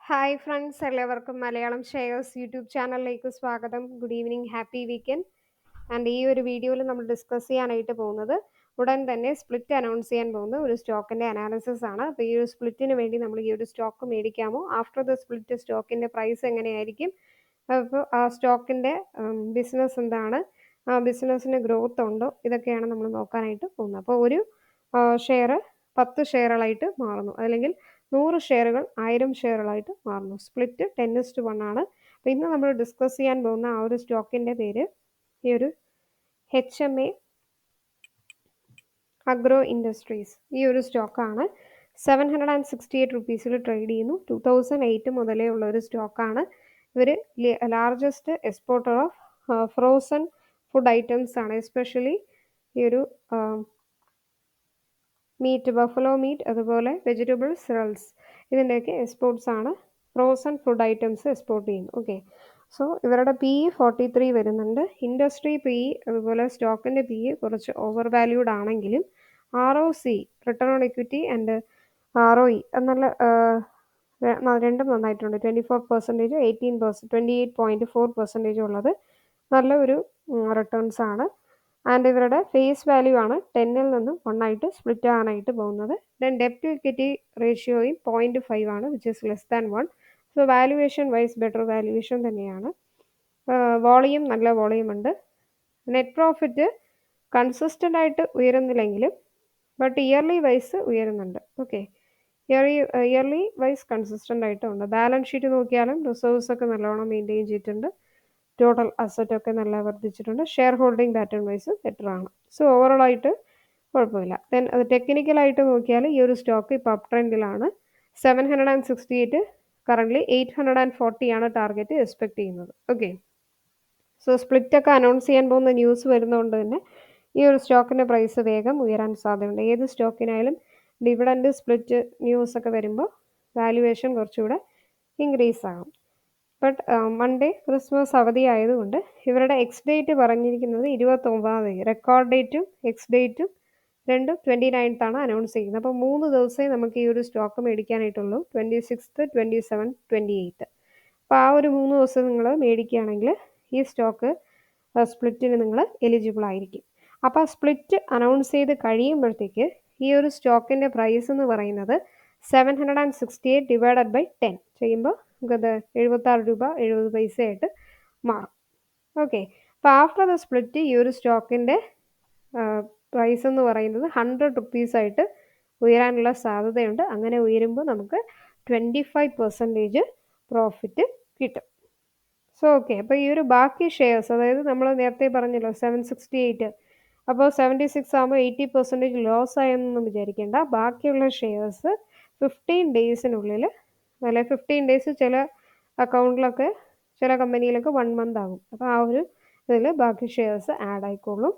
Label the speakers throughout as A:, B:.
A: Hi friends, എല്ലാവർക്കും Malayalam shares YouTube ചാനലിലേക്ക് സ്വാഗതം. Good evening, happy weekend. And ഈ ഒരു വീഡിയോയിൽ നമ്മൾ ഡിസ്കസ് ചെയ്യാനായിട്ട് പോകുന്നത് ഉടൻ തന്നെ സ്പ്ലിറ്റ് അനൗൺസ് ചെയ്യാൻ പോകുന്ന ഒരു സ്റ്റോക്കിൻ്റെ അനാലിസിസ് ആണ്. അപ്പോൾ ഈ ഒരു സ്പ്ലിറ്റിന് വേണ്ടി നമ്മൾ ഈ ഒരു സ്റ്റോക്ക് മേടിക്കാമോ, ആഫ്റ്റർ ദ സ്പ്ലിറ്റ് സ്റ്റോക്കിൻ്റെ പ്രൈസ് എങ്ങനെയായിരിക്കും, അപ്പോൾ ആ സ്റ്റോക്കിൻ്റെ ബിസിനസ് എന്താണ്, ആ ബിസിനസ്സിന് ഗ്രോത്ത് ഉണ്ടോ, ഇതൊക്കെയാണ് നമ്മൾ നോക്കാനായിട്ട് പോകുന്നത്. അപ്പോൾ ഒരു ഷെയർ 10 ഷെയറുകളായിട്ട് മാറുന്നു, അല്ലെങ്കിൽ 100 ഷെയറുകൾ 1000 ഷെയറുകളായിട്ട് മാറുന്നു. സ്പ്ലിറ്റ് 10:1 ആണ്. അപ്പോൾ ഇന്ന് നമ്മൾ ഡിസ്കസ് ചെയ്യാൻ പോകുന്ന ആ ഒരു സ്റ്റോക്കിൻ്റെ പേര് ഈ ഒരു HMA അഗ്രോ ഇൻഡസ്ട്രീസ്. ഈ ഒരു സ്റ്റോക്കാണ് 768 റുപ്പീസിൽ ട്രേഡ് ചെയ്യുന്നു. 2008 മുതലേ ഉള്ള ഒരു സ്റ്റോക്കാണ്. ഇവർ largest exporter of frozen food items ആണ്. എസ്പെഷ്യലി ഈ ഒരു മീറ്റ്, ബഫലോ മീറ്റ്, അതുപോലെ വെജിറ്റബിൾ സിറൽസ്, ഇതിൻ്റെയൊക്കെ എക്സ്പോർട്സ് ആണ്. ഫ്രോസൺ ഫുഡ് ഐറ്റംസ് എക്സ്പോർട്ട് ചെയ്യുന്നു. ഓക്കെ, സോ ഇവരുടെ PE 43 വരുന്നുണ്ട്. ഇൻഡസ്ട്രി PE അതുപോലെ സ്റ്റോക്കിൻ്റെ PE കുറച്ച് ഓവർ വാല്യൂഡ് ആണെങ്കിലും ROC, return on equity, and ROE നല്ല രണ്ടും നന്നായിട്ടുണ്ട്. 24%, 18%, 28.4% ഉള്ളത് നല്ല ഒരു റിട്ടേൺസ് ആണ്. ആൻഡ് ഇവരുടെ ഫേസ് വാല്യൂ ആണ് 10-ൽ നിന്നും 1 ആയിട്ട് സ്പ്ലിറ്റ് ആകാനായിട്ട് പോകുന്നത്. ദെൻ ഡെപ്റ്റ് ടു ഇക്വിറ്റി റേഷ്യോയും 0.5 ആണ്, which is less than 1. So valuation wise better valuation തന്നെയാണ്. വോളിയം നല്ല വോളിയം ഉണ്ട്. നെറ്റ് പ്രോഫിറ്റ് കൺസിസ്റ്റൻ്റ് ആയിട്ട് ഉയരുന്നില്ലെങ്കിലും ബട്ട് ഇയർലി വൈസ് ഉയരുന്നുണ്ട്. ഓക്കെ, ഇയർലി വൈസ് കൺസിസ്റ്റൻ്റ് ആയിട്ടുണ്ട്. ബാലൻസ് ഷീറ്റ് നോക്കിയാലും റിസർവ്സ് ഒക്കെ നല്ലോണം മെയിൻറ്റെയിൻ ചെയ്തിട്ടുണ്ട്. ടോട്ടൽ അസറ്റ് ഒക്കെ നല്ല വർദ്ധിച്ചിട്ടുണ്ട്. Shareholding pattern wise better ആണ്. സോ ഓവറോൾ ആയിട്ട് കുഴപ്പമില്ല. ദെൻ അത് ടെക്നിക്കലായിട്ട് നോക്കിയാൽ ഈ ഒരു സ്റ്റോക്ക് ഇപ്പോൾ അപ് ട്രെൻഡിലാണ്. 768 കറൻ്റ്ലി 840 ആണ് ടാർഗറ്റ് എക്സ്പെക്ട് ചെയ്യുന്നത്. ഓക്കെ, സോ സ്പ്ലിറ്റൊക്കെ അനൗൺസ് ചെയ്യാൻ പോകുന്ന ന്യൂസ് വരുന്നതുകൊണ്ട് തന്നെ ഈ ഒരു സ്റ്റോക്കിൻ്റെ പ്രൈസ് വേഗം ഉയരാൻ സാധ്യതയുണ്ട്. ഏത് സ്റ്റോക്കിനായാലും ഡിവിഡൻഡ് സ്പ്ലിറ്റ് ന്യൂസൊക്കെ വരുമ്പോൾ വാല്യുവേഷൻ കുറച്ചുകൂടെ ഇൻക്രീസ് ആകും. ബട്ട് മൺഡേ ക്രിസ്മസ് അവധി ആയതുകൊണ്ട് ഇവരുടെ എക്സ് ഡേറ്റ് പറഞ്ഞിരിക്കുന്നത് 29. റെക്കോർഡ് ഡേറ്റും എക്സ് ഡേറ്റും രണ്ടും 29th ആണ് അനൗൺസ് ചെയ്യുന്നത്. അപ്പോൾ 3 ദിവസമേ നമുക്ക് ഈ ഒരു സ്റ്റോക്ക് മേടിക്കാനായിട്ടുള്ളൂ. 26th, 27th, 28th. അപ്പോൾ ആ ഒരു 3 ദിവസം നിങ്ങൾ മേടിക്കുകയാണെങ്കിൽ ഈ സ്റ്റോക്ക് സ്പ്ലിറ്റിന് നിങ്ങൾ എലിജിബിൾ ആയിരിക്കും. അപ്പോൾ സ്പ്ലിറ്റ് അനൗൺസ് ചെയ്ത് കഴിയുമ്പോഴത്തേക്ക് ഈ ഒരു സ്റ്റോക്കിൻ്റെ പ്രൈസ് എന്ന് പറയുന്നത് 768 ഡിവൈഡഡ് ബൈ 10 ചെയ്യുമ്പോൾ നമുക്കത് 76 രൂപ 70 പൈസയായിട്ട് മാറും. ഓക്കെ, അപ്പോൾ ആഫ്റ്റർ ദ സ്പ്ലിറ്റ് ഈ ഒരു സ്റ്റോക്കിൻ്റെ പ്രൈസ് എന്ന് പറയുന്നത് 100 റുപ്പീസായിട്ട് ഉയരാനുള്ള സാധ്യതയുണ്ട്. അങ്ങനെ ഉയരുമ്പോൾ നമുക്ക് 25% പ്രോഫിറ്റ് കിട്ടും. സോ ഓക്കെ, അപ്പോൾ ഈ ഒരു ബാക്കി ഷെയർസ്, അതായത് നമ്മൾ നേരത്തെ പറഞ്ഞല്ലോ 768, അപ്പോൾ 76 ആകുമ്പോൾ 80% ലോസ് ആയെന്നൊന്നും വിചാരിക്കേണ്ട. ബാക്കിയുള്ള ഷെയർസ് 15 ഡേയ്സിനുള്ളിൽ, അല്ലെ 15 ഡേയ്സ് ചില അക്കൗണ്ടിലൊക്കെ ചില കമ്പനിയിലൊക്കെ 1 month ആകും. അപ്പോൾ ആ ഒരു ഇതിൽ ബാക്കി ഷെയർസ് ആഡ് ആയിക്കോളും.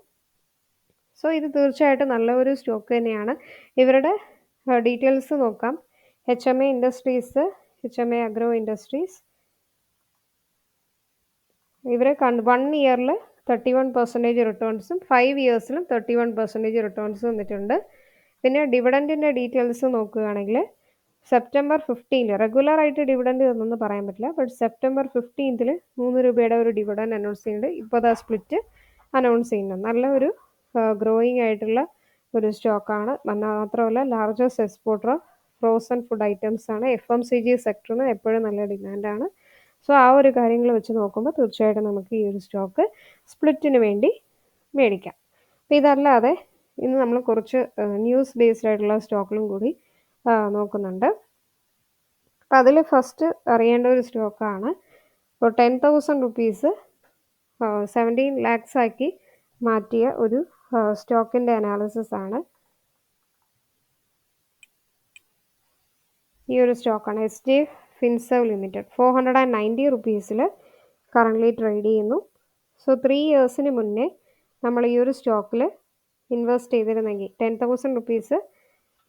A: സോ ഇത് തീർച്ചയായിട്ടും നല്ല ഒരു സ്റ്റോക്ക് തന്നെയാണ്. ഇവരുടെ ഡീറ്റെയിൽസ് നോക്കാം. HMA industries, HMA agro industries, ഇവർ 1 ഇയറിൽ 31% റിട്ടേൺസും 5 ഇയേഴ്സിലും 31% റിട്ടേൺസ് വന്നിട്ടുണ്ട്. പിന്നെ ഡിവിഡൻറ്റിൻ്റെ ഡീറ്റെയിൽസ് നോക്കുകയാണെങ്കിൽ സെപ്റ്റംബർ 15 റെഗുലറായിട്ട് ഡിവിഡൻറ്റ് തന്നെന്ന് പറയാൻ പറ്റില്ല, ബട്ട് സെപ്റ്റംബർ 15 3 രൂപയുടെ ഒരു ഡിവിഡൻറ്റ് അനൗൺസ് ചെയ്യുന്നുണ്ട്. ഇപ്പോൾ ആ സ്പ്ലിറ്റ് അനൗൺസ് ചെയ്യുന്നത് നല്ല ഒരു ഗ്രോയിങ് ആയിട്ടുള്ള ഒരു സ്റ്റോക്കാണ്. മാത്രമല്ല largest exporter of frozen food items ആണ്. FMCG സെക്ടറിന് എപ്പോഴും നല്ല ഡിമാൻഡാണ്. സോ ആ ഒരു കാര്യങ്ങൾ വെച്ച് നോക്കുമ്പോൾ തീർച്ചയായിട്ടും നമുക്ക് ഈ ഒരു സ്റ്റോക്ക് സ്പ്ലിറ്റിന് വേണ്ടി മേടിക്കാം. അപ്പോൾ ഇതല്ലാതെ ഇന്ന് നമ്മൾ കുറച്ച് ന്യൂസ് ബേസ്ഡ് ആയിട്ടുള്ള സ്റ്റോക്കിലും കൂടി നോക്കുന്നുണ്ട്. അപ്പോൾ അതിൽ ഫസ്റ്റ് അറിയേണ്ട ഒരു സ്റ്റോക്കാണ്. ഇപ്പോൾ 10,000 റുപ്പീസ് 17 lakhs ആക്കി മാറ്റിയ ഒരു സ്റ്റോക്കിൻ്റെ അനാലിസിസ് ആണ്. ഈ ഒരു സ്റ്റോക്കാണ് SJ ഫിൻസർവ് ലിമിറ്റഡ്. 490 റുപ്പീസിൽ കറൻ്റ്ലി ട്രേഡ് ചെയ്യുന്നു. സോ 3 ഇയേഴ്സിന് മുന്നേ നമ്മൾ ഈ ഒരു സ്റ്റോക്കിൽ ഇൻവെസ്റ്റ് ചെയ്തിരുന്നെങ്കിൽ 10,000 റുപ്പീസ്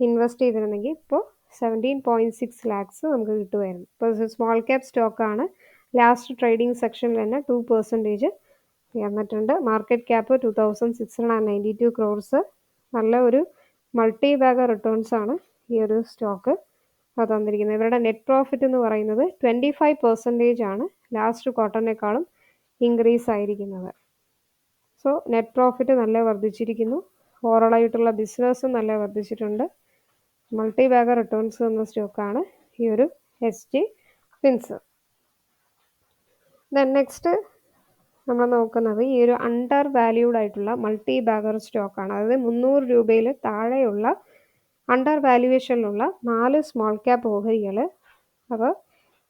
A: ഇൻവെസ്റ്റ് ചെയ്തിരുന്നെങ്കിൽ ഇപ്പോൾ 17.6 lakhs നമുക്ക് കിട്ടുമായിരുന്നു. ഇപ്പോൾ സ്മോൾ ക്യാപ് സ്റ്റോക്കാണ്. ലാസ്റ്റ് ട്രേഡിംഗ് സെക്ഷനിൽ തന്നെ 2% ഉയർന്നിട്ടുണ്ട്. Market cap 2,692 crores. നല്ല ഒരു മൾട്ടി ബാഗർ റിട്ടേൺസ് ആണ് ഈ ഒരു സ്റ്റോക്ക് തന്നിരിക്കുന്നത്. ഇവരുടെ നെറ്റ് പ്രോഫിറ്റ് എന്ന് പറയുന്നത് 25% ആണ് ലാസ്റ്റ് ക്വാർട്ടറിനേക്കാളും ഇൻക്രീസ് ആയിരിക്കുന്നത്. സോ നെറ്റ് പ്രോഫിറ്റ് നല്ല വർദ്ധിച്ചിരിക്കുന്നു. ഓവറോളായിട്ടുള്ള ബിസിനസ്സും നല്ല വർദ്ധിച്ചിട്ടുണ്ട്. മൾട്ടി ബാഗർ റിട്ടേൺസ് എന്ന സ്റ്റോക്കാണ് ഈ ഒരു SG ഫിൻസർവ്. ദെൻ നെക്സ്റ്റ് നമ്മൾ നോക്കുന്നത് ഈ ഒരു അണ്ടർ വാല്യൂഡ് ആയിട്ടുള്ള മൾട്ടി ബാഗർ സ്റ്റോക്കാണ്. അതായത് 300 രൂപയിൽ താഴെയുള്ള അണ്ടർ വാല്യുവേഷനിലുള്ള 4 സ്മോൾ ക്യാപ്പ് ഓഹരികൾ. അപ്പോൾ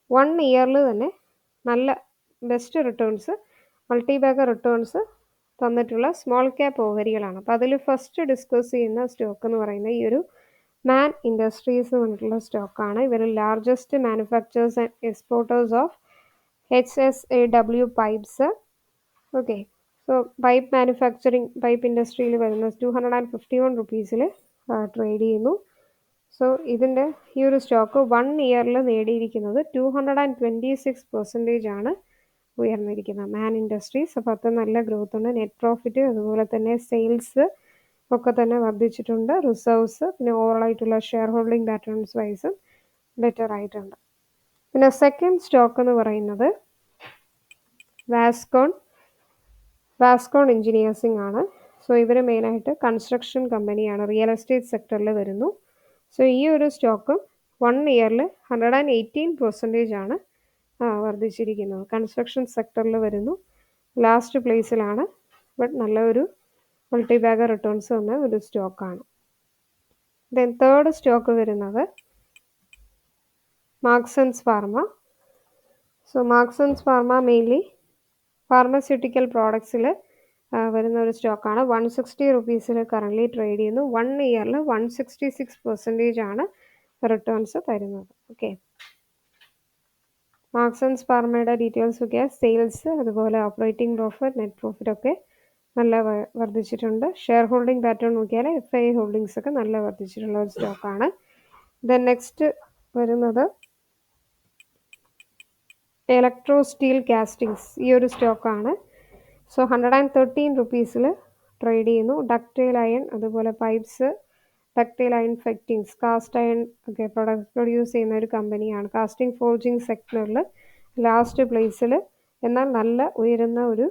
A: 1 ഇയറിൽ തന്നെ നല്ല best returns, multi bagger returns തന്നിട്ടുള്ള സ്മോൾ ക്യാപ്പ് ഓഹരികളാണ്. അപ്പോൾ അതിൽ ഫസ്റ്റ് ഡിസ്കസ് ചെയ്യുന്ന സ്റ്റോക്ക് എന്ന് പറയുന്നത് ഈ ഒരു മാൻ ഇൻഡസ്ട്രീസ് എന്ന് പറഞ്ഞിട്ടുള്ള സ്റ്റോക്കാണ്. ഇവർ largest manufacturers and exporters of HSAW pipes. Okay, so pipe manufacturing, pipe ഇൻഡസ്ട്രിയിൽ വരുന്ന 251 റുപ്പീസിൽ ട്രേഡ് ചെയ്യുന്നു. സോ ഇതിൻ്റെ ഈ ഒരു സ്റ്റോക്ക് 1 ഇയറിൽ നേടിയിരിക്കുന്നത് 226% ആണ് ഉയർന്നിരിക്കുന്നത് മാൻ ഇൻഡസ്ട്രീസ്. അപ്പോൾ അത് നല്ല ഗ്രോത്ത് ഉണ്ട്. നെറ്റ് പ്രോഫിറ്റ് അതുപോലെ തന്നെ സെയിൽസ് ഒക്കെ തന്നെ വർദ്ധിച്ചിട്ടുണ്ട്. റിസർവ്സ് പിന്നെ ഓവറോളായിട്ടുള്ള ഷെയർ ഹോൾഡിംഗ് പാറ്റേൺസ് വൈസും ബെറ്റർ ആയിട്ടുണ്ട്. പിന്നെ സെക്കൻഡ് സ്റ്റോക്ക് എന്ന് പറയുന്നത് വാസ്കോൺ എഞ്ചിനീയേഴ്സിംഗ് ആണ്. സോ ഇവർ മെയിനായിട്ട് കൺസ്ട്രക്ഷൻ കമ്പനിയാണ്, റിയൽ എസ്റ്റേറ്റ് സെക്ടറിൽ വരുന്നു. സോ ഈ ഒരു സ്റ്റോക്കും 1 ഇയറിൽ 118% ആണ് വർദ്ധിച്ചിരിക്കുന്നത്. കൺസ്ട്രക്ഷൻ സെക്ടറിൽ വരുന്നു, ലാസ്റ്റ് പ്ലേസിലാണ്. ബട്ട് നല്ല ഒരു മൾട്ടി ബാഗർ റിട്ടേൺസ് വന്ന ഒരു സ്റ്റോക്കാണ്. ദെൻ തേർഡ് സ്റ്റോക്ക് വരുന്നത് Marksans pharma. So Marksans pharma mainly pharmaceutical പ്രോഡക്ട്സിൽ വരുന്ന ഒരു സ്റ്റോക്കാണ്. 160 റുപ്പീസിൽ കറൻ്റ്ലി ട്രേഡ് ചെയ്യുന്നു. 1 ഇയറിൽ 166% ആണ് റിട്ടേൺസ് തരുന്നത്. ഓക്കെ, മാർക്സൺസ് ഫാർമയുടെ ഡീറ്റെയിൽസ് ഒക്കെ സെയിൽസ് അതുപോലെ ഓപ്പറേറ്റിംഗ് പ്രോഫിറ്റ്, നെറ്റ് പ്രോഫിറ്റ് ഒക്കെ നല്ല വർദ്ധിച്ചിട്ടുണ്ട്. ഷെയർ ഹോൾഡിംഗ് പാറ്റേൺ നോക്കിയാൽ FI ഹോൾഡിങ്സ് ഒക്കെ നല്ല വർദ്ധിച്ചിട്ടുള്ള ഒരു സ്റ്റോക്കാണ്. ദെൻ നെക്സ്റ്റ് വരുന്നത് ഇലക്ട്രോ സ്റ്റീൽ കാസ്റ്റിങ്സ്, ഈ ഒരു സ്റ്റോക്കാണ്. സോ 113 റുപ്പീസിൽ ട്രേഡ് ചെയ്യുന്നു. ഡക്റ്റൈൽ അയൺ അതുപോലെ pipes, ductile iron fittings, cast iron ഒക്കെ പ്രൊഡ്യൂസ് ചെയ്യുന്ന ഒരു കമ്പനിയാണ്. കാസ്റ്റിംഗ് ഫോർജിങ് സെക്ടറിൽ ലാസ്റ്റ് പ്ലേസിൽ, എന്നാൽ നല്ല ഉയരുന്ന ഒരു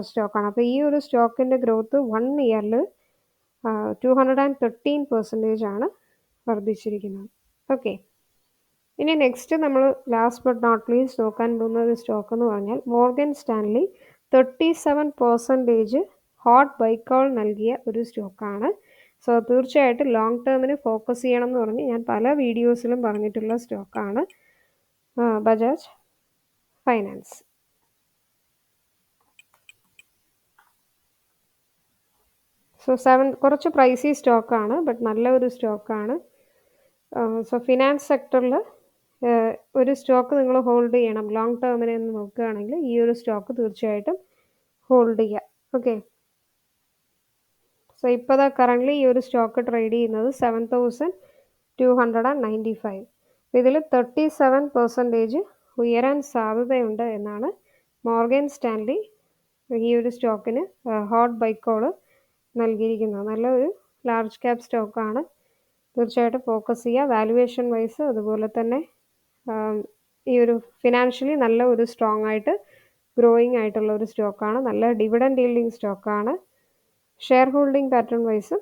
A: സ്റ്റോക്കാണ്. അപ്പോൾ ഈ ഒരു സ്റ്റോക്കിൻ്റെ ഗ്രോത്ത് 1 ഇയറിൽ 213% ആണ് വർദ്ധിച്ചിരിക്കുന്നത്. ഓക്കെ, ഇനി നെക്സ്റ്റ് നമ്മൾ ലാസ്റ്റ് ബട്ട് നോട്ട് ലീസ്റ്റ് നോക്കാൻ പോകുന്ന ഒരു സ്റ്റോക്ക് എന്ന് പറഞ്ഞാൽ Morgan Stanley 37% hot buy call നൽകിയ ഒരു സ്റ്റോക്കാണ്. സോ തീർച്ചയായിട്ടും ലോങ് ടേമിന് ഫോക്കസ് ചെയ്യണം എന്ന് പറഞ്ഞ് ഞാൻ പല വീഡിയോസിലും പറഞ്ഞിട്ടുള്ള സ്റ്റോക്കാണ് ബജാജ് ഫൈനാൻസ്. സോ കുറച്ച് പ്രൈസി സ്റ്റോക്കാണ്, ബട്ട് നല്ല ഒരു സ്റ്റോക്കാണ്. സോ ഫിനാൻസ് സെക്ടറിൽ ഒരു സ്റ്റോക്ക് നിങ്ങൾ ഹോൾഡ് ചെയ്യണം ലോങ് ടേമിന് എന്ന് നോക്കുകയാണെങ്കിൽ ഈ ഒരു സ്റ്റോക്ക് തീർച്ചയായിട്ടും ഹോൾഡ് ചെയ്യുക. ഓക്കെ, സോ ഇപ്പോൾ കറൻ്റ്ലി ഈ ഒരു സ്റ്റോക്ക് ട്രേഡ് ചെയ്യുന്നത് 7295. ഇതിൽ 37% ഉയരാൻ സാധ്യതയുണ്ട് എന്നാണ് മോർഗൻ സ്റ്റാൻലി ഈ ഒരു സ്റ്റോക്കിന് ഹോട്ട് ബൈ കോള് നൽകിയിരിക്കുന്നത്. നല്ലൊരു ലാർജ് ക്യാപ് സ്റ്റോക്കാണ്, തീർച്ചയായിട്ടും ഫോക്കസ് ചെയ്യുക. വാല്യുവേഷൻ വൈസ് അതുപോലെ തന്നെ ഈ ഒരു ഫിനാൻഷ്യലി നല്ല ഒരു സ്ട്രോങ് ആയിട്ട് ഗ്രോയിങ് ആയിട്ടുള്ള ഒരു സ്റ്റോക്കാണ്. നല്ല ഡിവിഡൻഡ് ഈൽഡിങ് സ്റ്റോക്കാണ്. ഷെയർ ഹോൾഡിംഗ് പാറ്റേൺ വൈസ്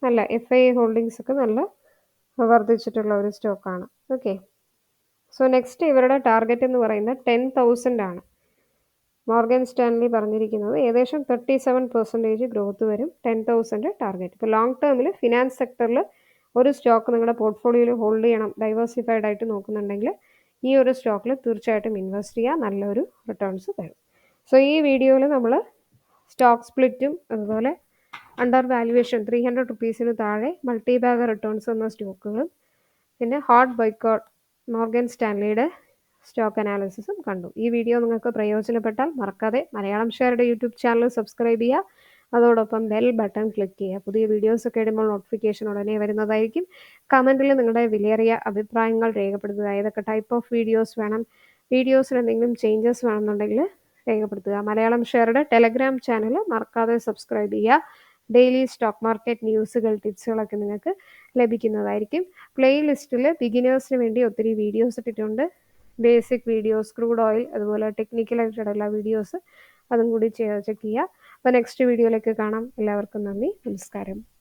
A: നല്ല FI ഹോൾഡിങ്സ് ഒക്കെ നല്ല വർദ്ധിച്ചിട്ടുള്ള ഒരു സ്റ്റോക്കാണ്. ഓക്കെ, സോ നെക്സ്റ്റ് ഇവരുടെ ടാർഗറ്റ് എന്ന് പറയുന്നത് 10,000 ആണ്. മോർഗൻ സ്റ്റാൻലി പറഞ്ഞിരിക്കുന്നത് ഏകദേശം 37% ഗ്രോത്ത് വരും, 10,000 ടാർഗറ്റ്. ഇപ്പോൾ ലോങ് ടേമിൽ ഫിനാൻസ് സെക്ടറിൽ ഒരു സ്റ്റോക്ക് നിങ്ങളുടെ പോർട്ട്ഫോളിയോയിൽ ഹോൾഡ് ചെയ്യണം, ഡൈവേഴ്സിഫൈഡ് ആയിട്ട് നോക്കുന്നുണ്ടെങ്കിൽ ഈ ഒരു സ്റ്റോക്കിൽ തീർച്ചയായിട്ടും ഇൻവെസ്റ്റ് ചെയ്യുക, നല്ലൊരു റിട്ടേൺസ് തരും. സോ ഈ വീഡിയോയിൽ നമ്മൾ സ്റ്റോക്ക് സ്പ്ലിറ്റും അതുപോലെ അണ്ടർ വാല്യുവേഷൻ 300 റുപ്പീസിന് താഴെ മൾട്ടി ബാഗർ റിട്ടേൺസ് എന്ന സ്റ്റോക്കുകളും പിന്നെ ഹോട്ട് ബൈ കോൾ മോർഗൻ സ്റ്റാൻലിയുടെ സ്റ്റോക്ക് അനാലിസിസും കണ്ടു. ഈ വീഡിയോ നിങ്ങൾക്ക് പ്രയോജനപ്പെട്ടാൽ മറക്കാതെ മലയാളം ഷെയറുടെ യൂട്യൂബ് ചാനൽ സബ്സ്ക്രൈബ് ചെയ്യുക, അതോടൊപ്പം ബെൽ ബട്ടൺ ക്ലിക്ക് ചെയ്യുക. പുതിയ വീഡിയോസൊക്കെ ഇടുമ്പോൾ നോട്ടിഫിക്കേഷൻ ഉടനെ വരുന്നതായിരിക്കും. കമൻറ്റിൽ നിങ്ങളുടെ വിലയേറിയ അഭിപ്രായങ്ങൾ രേഖപ്പെടുത്തുക. ഏതൊക്കെ ടൈപ്പ് ഓഫ് വീഡിയോസ് വേണം, വീഡിയോസിൽ എന്തെങ്കിലും ചേഞ്ചസ് വേണമെന്നുണ്ടെങ്കിൽ രേഖപ്പെടുത്തുക. മലയാളം ഷെയറുടെ ടെലഗ്രാം ചാനൽ മറക്കാതെ സബ്സ്ക്രൈബ് ചെയ്യുക. ഡെയിലി സ്റ്റോക്ക് മാർക്കറ്റ് ന്യൂസുകൾ, ടിപ്സുകളൊക്കെ നിങ്ങൾക്ക് ലഭിക്കുന്നതായിരിക്കും. പ്ലേലിസ്റ്റിൽ ബിഗിനേഴ്സിന് വേണ്ടി ഒത്തിരി വീഡിയോസ് ഇട്ടിട്ടുണ്ട്. ബേസിക് വീഡിയോസ്, ക്രൂഡ് ഓയിൽ, അതുപോലെ ടെക്നിക്കലായിട്ടുള്ള വീഡിയോസ് അതും കൂടി ചെക്ക് ചെയ്യുക. അപ്പോൾ നെക്സ്റ്റ് വീഡിയോയിലേക്ക് കാണാം. എല്ലാവർക്കും നന്ദി, നമസ്കാരം.